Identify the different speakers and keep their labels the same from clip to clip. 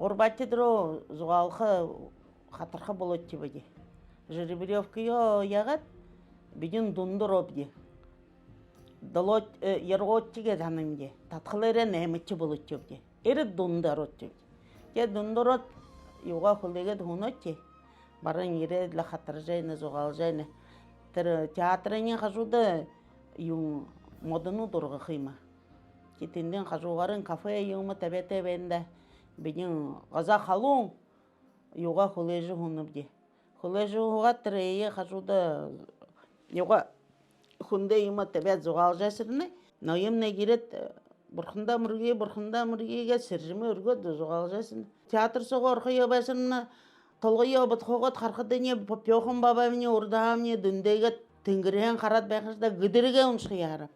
Speaker 1: Урбатидро зуалха хатарха болотти бади. Жеребревка yo ягат бидин дундуробди. Долот ярготтиге танымди. Татхлере немечи болотти. Эре дундаротти. Те дундорот юга хулеге дунотти. Барын ире для хатаржайна зугалжайна. Тэр театрын хажуда юм модну дурга хыма. Китинден хажугарын кафе юма табете бенде. Бидин газа халун юга хулежи хунубди. Хулежи хуга трее хажуда юга хунде юма табет зугалжайсырны. Но емне гирет бурхында мургиге сержиме өргөд зугалжайсын. Театр сого орхая басынна толгойо бутхогот хархадыне попёхым бабамне урдамне дүндеге тингирен харат байхышда гидерге уншыяры.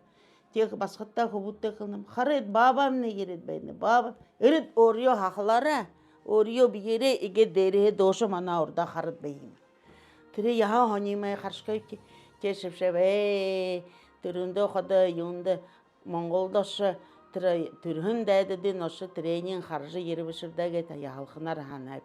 Speaker 1: Тек басқатта хубутте кылным. Харет бабамне керет байны. Баба эрет орио хахлара, орио бигере иге дере доша мана орда харат байым. Тире яха хонимай харшкайки тешепшебе түрүндө хода юнда монголдошы тире түрхүн дайдыдын ошы тренинг харжы ербиширдеге та яхалхынар ханап.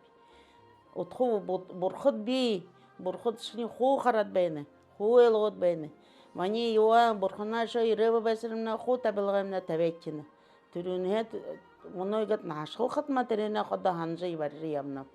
Speaker 1: Отху бурхот би, бурхот шни ху харат байны, ху элгот байны. Мани юа бурхана шо иреба басырымна ху табылгамна табекчина. Түрүнет монойгат нашыл хатма терене хода ханжы ибаржы ямна.